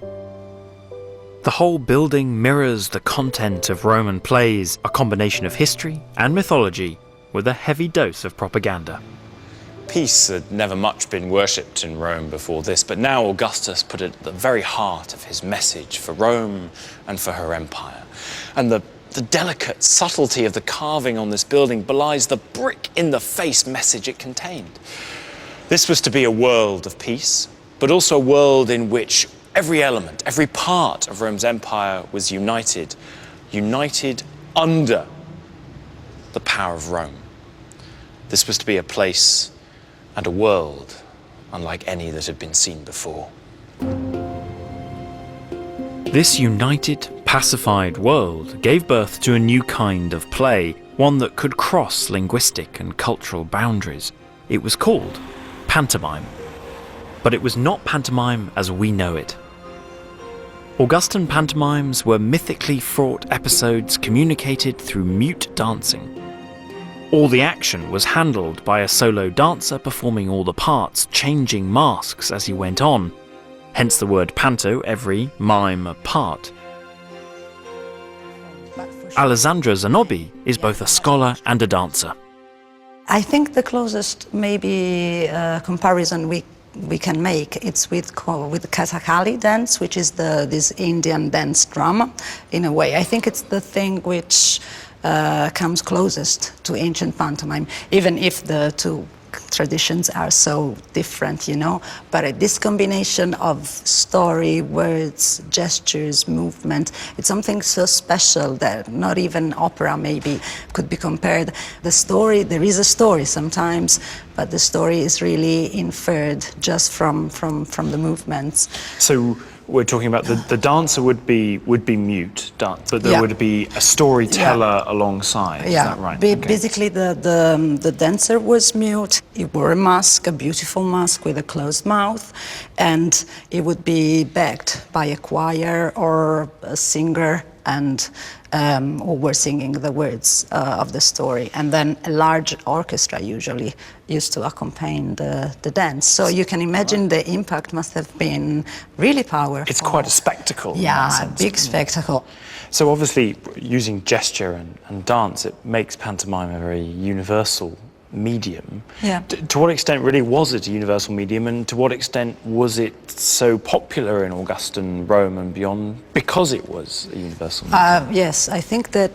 The whole building mirrors the content of Roman plays, a combination of history and mythology with a heavy dose of propaganda. Peace had never much been worshipped in Rome before this, but now Augustus put it at the very heart of his message for Rome and for her empire. And the delicate subtlety of the carving on this building belies the brick-in-the-face message it contained. This was to be a world of peace, but also a world in which every element, every part of Rome's empire was united under the power of Rome. This was to be a place and a world unlike any that had been seen before. This united, pacified world gave birth to a new kind of play, one that could cross linguistic and cultural boundaries. It was called pantomime. But it was not pantomime as we know it. Augustan pantomimes were mythically fraught episodes communicated through mute dancing. All the action was handled by a solo dancer performing all the parts, changing masks as he went on. Hence the word panto, every mime a part. Alessandra Zanobi is both a scholar and a dancer. I think the closest maybe comparison we can make it's with Kathakali dance, which is this Indian dance drama. In a way, I think it's the thing which comes closest to ancient pantomime, even if the two traditions are so different, you know. But this combination of story, words, gestures, movement, it's something so special that not even opera maybe could be compared. The story, there is a story sometimes, but the story is really inferred just from the movements. So we're talking about the dancer would be mute, but there would be a storyteller alongside. Yeah. Is that right? Okay. Basically, the dancer was mute. He wore a mask, a beautiful mask with a closed mouth, and it would be backed by a choir or a singer, and who were singing the words of the story. And then a large orchestra usually used to accompany the dance. So you can imagine the impact must have been really powerful. It's quite a spectacle. Yeah, a big spectacle. So obviously, using gesture and dance, it makes pantomime a very universal medium. Yeah. To what extent really was it a universal medium, and to what extent was it so popular in Augustan Rome and beyond because it was a universal medium? Yes, I think that,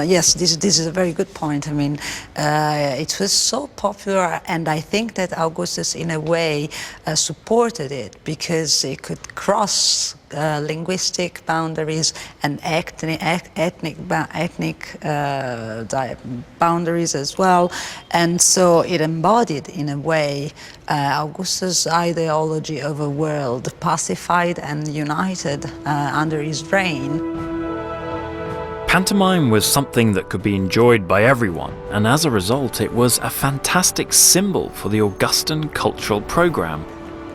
yes, this is a very good point. I mean, it was so popular, and I think that Augustus, in a way, supported it because it could cross linguistic boundaries and ethnic boundaries as well, and so it embodied, in a way, Augustus' ideology of a world pacified and united under his reign. Pantomime was something that could be enjoyed by everyone, and as a result it was a fantastic symbol for the Augustan cultural program.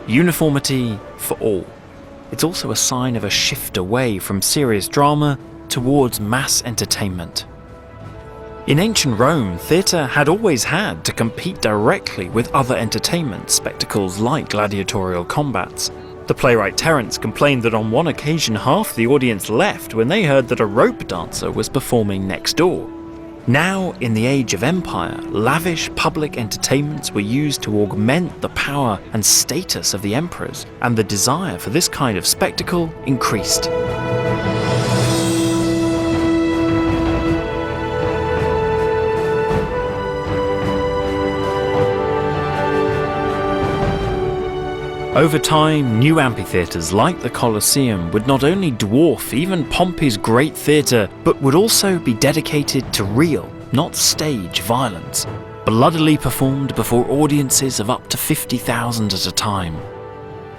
Uniformity for all. it's also a sign of a shift away from serious drama towards mass entertainment. In ancient Rome, theatre had always had to compete directly with other entertainment spectacles like gladiatorial combats. The playwright Terence complained that on one occasion half the audience left when they heard that a rope dancer was performing next door. Now, in the age of empire, lavish public entertainments were used to augment the power and status of the emperors, and the desire for this kind of spectacle increased. Over time, new amphitheatres like the Colosseum would not only dwarf even Pompey's great theatre, but would also be dedicated to real, not stage, violence, bloodily performed before audiences of up to 50,000 at a time.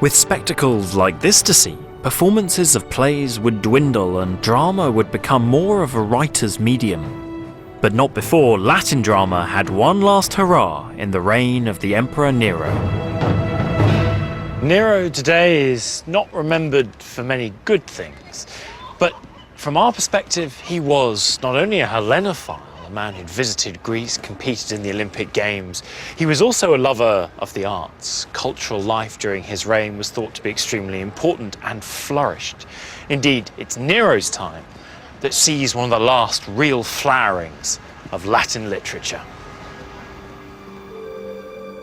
With spectacles like this to see, performances of plays would dwindle and drama would become more of a writer's medium. But not before Latin drama had one last hurrah in the reign of the Emperor Nero. Nero today is not remembered for many good things, but from our perspective, he was not only a Hellenophile, a man who'd visited Greece, competed in the Olympic Games, he was also a lover of the arts. Cultural life during his reign was thought to be extremely important and flourished. Indeed, it's Nero's time that sees one of the last real flowerings of Latin literature.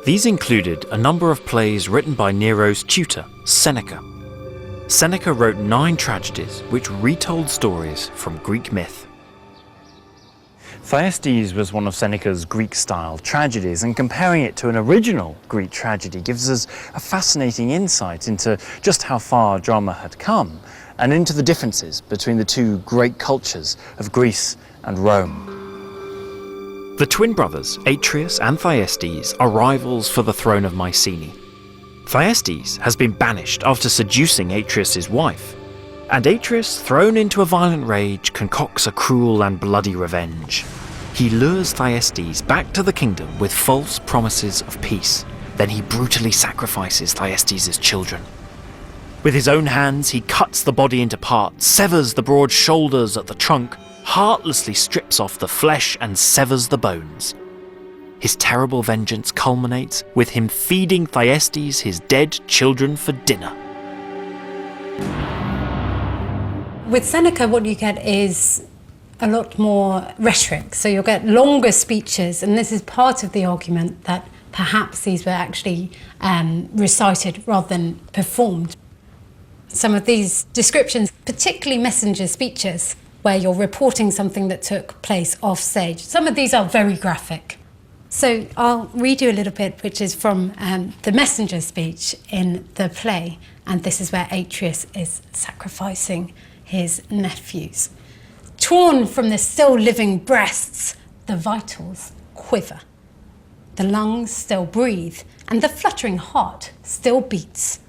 These included a number of plays written by Nero's tutor, Seneca. Seneca wrote 9 tragedies which retold stories from Greek myth. Thyestes was one of Seneca's Greek-style tragedies, and comparing it to an original Greek tragedy gives us a fascinating insight into just how far drama had come, and into the differences between the two great cultures of Greece and Rome. The twin brothers, Atreus and Thyestes, are rivals for the throne of Mycenae. Thyestes has been banished after seducing Atreus' wife, and Atreus, thrown into a violent rage, concocts a cruel and bloody revenge. He lures Thyestes back to the kingdom with false promises of peace. Then he brutally sacrifices Thyestes' children. With his own hands, he cuts the body into parts, severs the broad shoulders at the trunk, heartlessly strips off the flesh and severs the bones. His terrible vengeance culminates with him feeding Thyestes his dead children for dinner. With Seneca, what you get is a lot more rhetoric. So you'll get longer speeches, and this is part of the argument that perhaps these were actually recited rather than performed. Some of these descriptions, particularly messenger speeches, where you're reporting something that took place off stage. Some of these are very graphic. So I'll read you a little bit, which is from the messenger speech in the play, and this is where Atreus is sacrificing his nephews. Torn from the still living breasts, the vitals quiver. The lungs still breathe, and the fluttering heart still beats.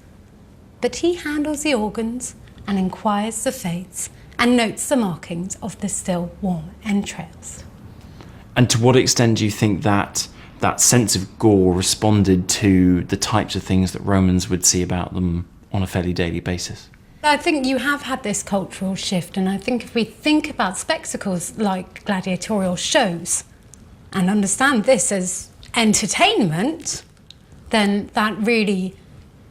But he handles the organs and inquires the fates, and notes the markings of the still warm entrails. And to what extent do you think that sense of gore responded to the types of things that Romans would see about them on a fairly daily basis? I think you have had this cultural shift, and I think if we think about spectacles like gladiatorial shows and understand this as entertainment, then that really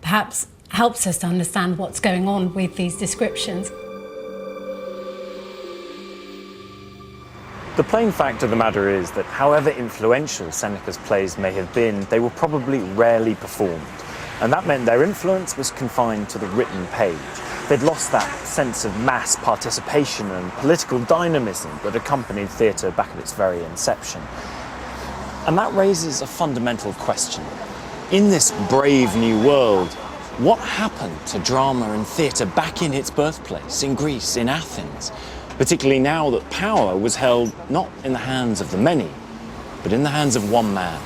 perhaps helps us to understand what's going on with these descriptions. The plain fact of the matter is that however influential Seneca's plays may have been, they were probably rarely performed. And that meant their influence was confined to the written page. They'd lost that sense of mass participation and political dynamism that accompanied theatre back at its very inception. And that raises a fundamental question. In this brave new world, what happened to drama and theatre back in its birthplace, in Greece, in Athens? Particularly now that power was held not in the hands of the many, but in the hands of one man.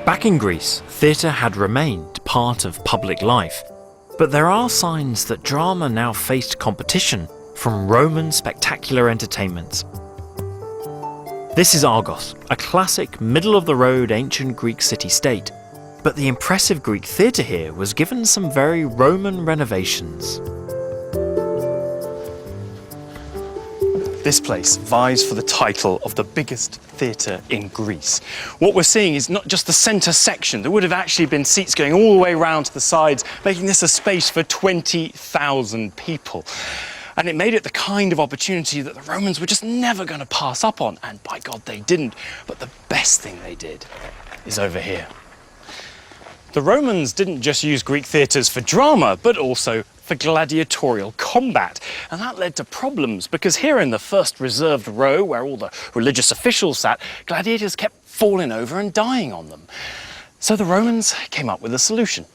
Back in Greece, theatre had remained part of public life, but there are signs that drama now faced competition from Roman spectacular entertainments. This is Argos, a classic middle-of-the-road ancient Greek city-state. But the impressive Greek theatre here was given some very Roman renovations. This place vies for the title of the biggest theatre in Greece. What we're seeing is not just the centre section. There would have actually been seats going all the way round to the sides, making this a space for 20,000 people. And it made it the kind of opportunity that the Romans were just never going to pass up on. And by God, they didn't. But the best thing they did is over here. The Romans didn't just use Greek theatres for drama, but also for gladiatorial combat. And that led to problems, because here in the first reserved row, where all the religious officials sat, gladiators kept falling over and dying on them. So the Romans came up with a solution.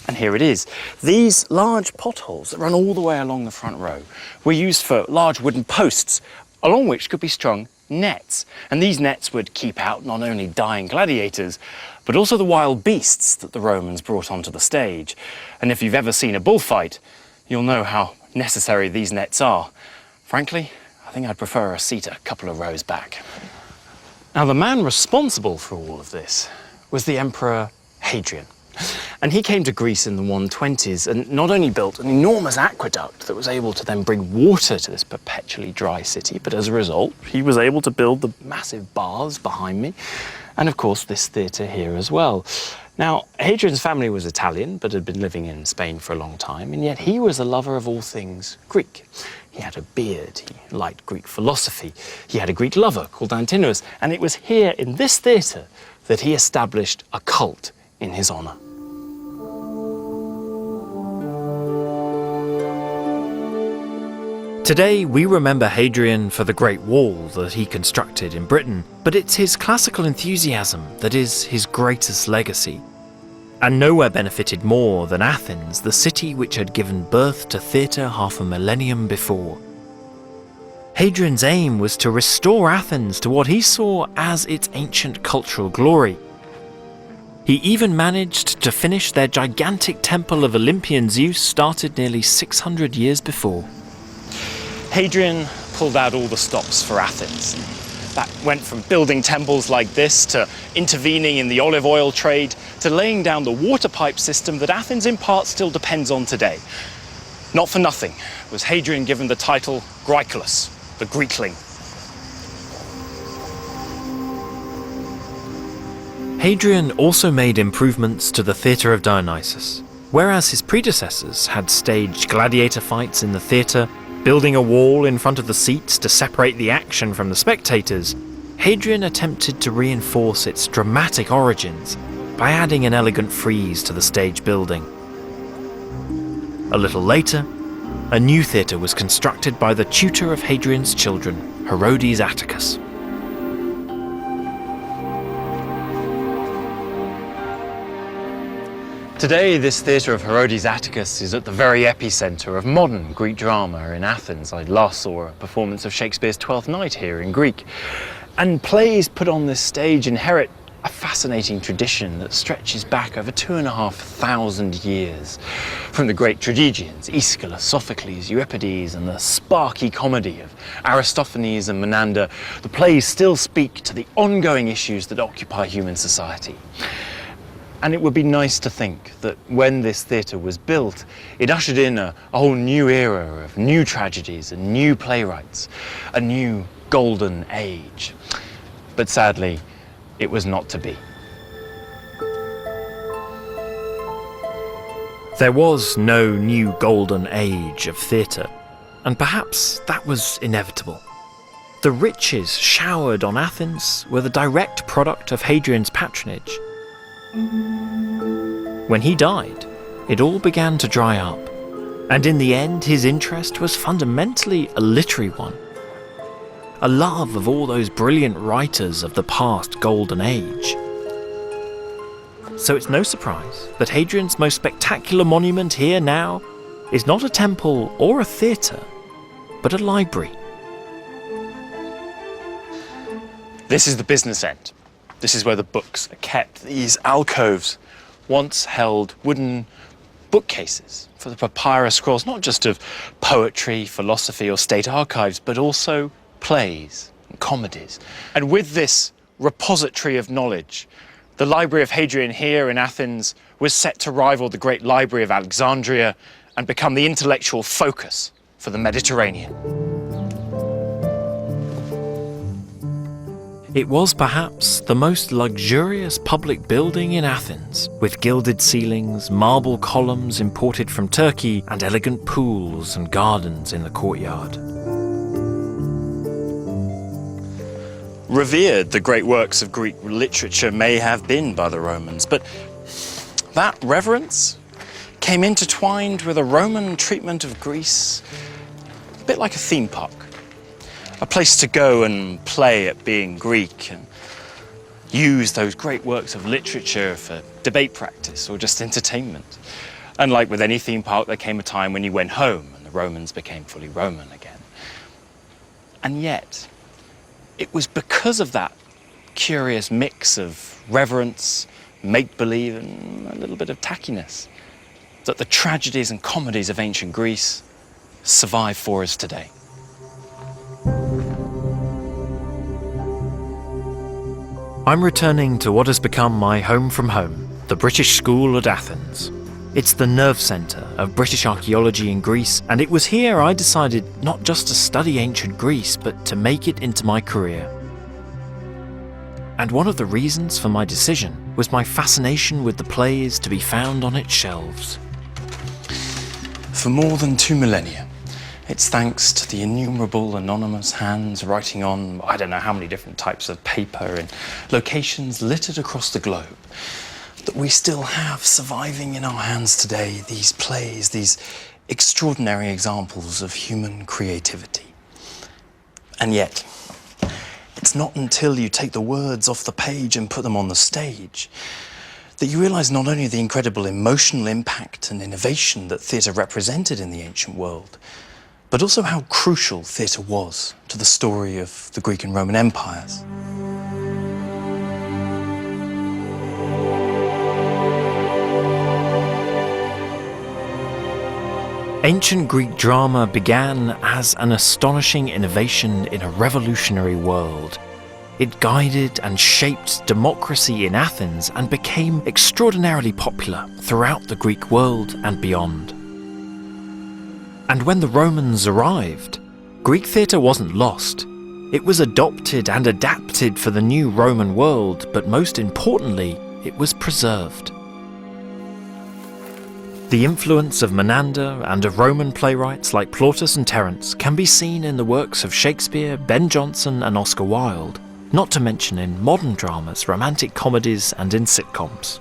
And here it is. These large potholes that run all the way along the front row were used for large wooden posts, along which could be strung nets. And these nets would keep out not only dying gladiators, but also the wild beasts that the Romans brought onto the stage. And if you've ever seen a bullfight, you'll know how necessary these nets are. Frankly, I think I'd prefer a seat a couple of rows back. Now, the man responsible for all of this was the Emperor Hadrian. And he came to Greece in the 120s and not only built an enormous aqueduct that was able to then bring water to this perpetually dry city, but as a result, he was able to build the massive baths behind me, and of course this theatre here as well. Now, Hadrian's family was Italian, but had been living in Spain for a long time, and yet he was a lover of all things Greek. He had a beard, he liked Greek philosophy, he had a Greek lover called Antinous, and it was here in this theatre that he established a cult in his honour. Today, we remember Hadrian for the Great Wall that he constructed in Britain, but it's his classical enthusiasm that is his greatest legacy. And nowhere benefited more than Athens, the city which had given birth to theatre half a millennium before. Hadrian's aim was to restore Athens to what he saw as its ancient cultural glory. He even managed to finish their gigantic temple of Olympian Zeus started nearly 600 years before. Hadrian pulled out all the stops for Athens. That went from building temples like this to intervening in the olive oil trade to laying down the water pipe system that Athens in part still depends on today. Not for nothing was Hadrian given the title Graeculus, the Greekling. Hadrian also made improvements to the Theatre of Dionysus. Whereas his predecessors had staged gladiator fights in the theatre, building a wall in front of the seats to separate the action from the spectators, Hadrian attempted to reinforce its dramatic origins by adding an elegant frieze to the stage building. A little later, a new theatre was constructed by the tutor of Hadrian's children, Herodes Atticus. Today, this theatre of Herodes Atticus is at the very epicentre of modern Greek drama in Athens. I last saw a performance of Shakespeare's Twelfth Night here in Greek. And plays put on this stage inherit a fascinating tradition that stretches back over 2,500 years. From the great tragedians, Aeschylus, Sophocles, Euripides, and the sparky comedy of Aristophanes and Menander, the plays still speak to the ongoing issues that occupy human society. And it would be nice to think that when this theatre was built, it ushered in a whole new era of new tragedies and new playwrights, a new golden age. But sadly, it was not to be. There was no new golden age of theatre, and perhaps that was inevitable. The riches showered on Athens were the direct product of Hadrian's patronage. When he died, it all began to dry up, and in the end his interest was fundamentally a literary one. A love of all those brilliant writers of the past golden age. So it's no surprise that Hadrian's most spectacular monument here now is not a temple or a theatre, but a library. This is the business end. This is where the books are kept. These alcoves once held wooden bookcases for the papyrus scrolls, not just of poetry, philosophy, or state archives, but also plays and comedies. And with this repository of knowledge, The Library of Hadrian here in Athens was set to rival the Great Library of Alexandria and become the intellectual focus for the Mediterranean. It was perhaps the most luxurious public building in Athens, with gilded ceilings, marble columns imported from Turkey, and elegant pools and gardens in the courtyard. Revered the great works of Greek literature may have been by the Romans, but that reverence came intertwined with a Roman treatment of Greece, a bit like a theme park. A place to go and play at being Greek and use those great works of literature for debate practice or just entertainment. And like with any theme park, there came a time when you went home and the Romans became fully Roman again. And yet, it was because of that curious mix of reverence, make-believe, and a little bit of tackiness that the tragedies and comedies of ancient Greece survive for us today. I'm returning to what has become my home from home, the British School at Athens. It's the nerve centre of British archaeology in Greece, and it was here I decided not just to study ancient Greece, but to make it into my career. And one of the reasons for my decision was my fascination with the plays to be found on its shelves. For more than 2 millennia, it's thanks to the innumerable anonymous hands writing on I don't know how many different types of paper in locations littered across the globe that we still have surviving in our hands today these plays, these extraordinary examples of human creativity. And yet, it's not until you take the words off the page and put them on the stage that you realise not only the incredible emotional impact and innovation that theatre represented in the ancient world, but also how crucial theatre was to the story of the Greek and Roman empires. Ancient Greek drama began as an astonishing innovation in a revolutionary world. It guided and shaped democracy in Athens and became extraordinarily popular throughout the Greek world and beyond. And when the Romans arrived, Greek theatre wasn't lost. It was adopted and adapted for the new Roman world, but most importantly, it was preserved. The influence of Menander and of Roman playwrights like Plautus and Terence can be seen in the works of Shakespeare, Ben Jonson and Oscar Wilde, not to mention in modern dramas, romantic comedies and in sitcoms.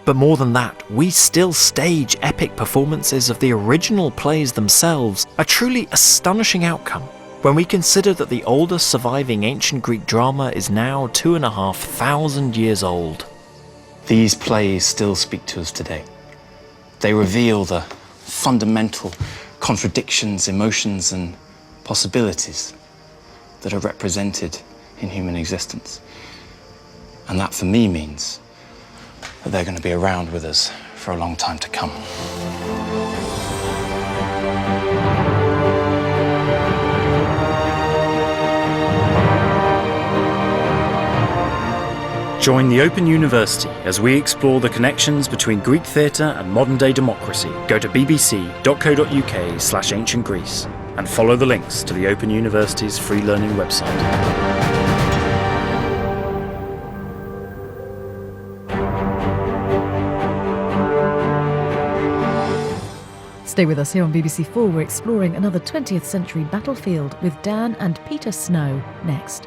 But more than that, we still stage epic performances of the original plays themselves, a truly astonishing outcome when we consider that the oldest surviving ancient Greek drama is now 2,500 years old. These plays still speak to us today. They reveal the fundamental contradictions, emotions, and possibilities that are represented in human existence. And that, for me, means that they're going to be around with us for a long time to come. Join the Open University as we explore the connections between Greek theatre and modern-day democracy. Go to bbc.co.uk/ancient Greece and follow the links to the Open University's free learning website. Stay with us here on BBC4. We're exploring another 20th century battlefield with Dan and Peter Snow next.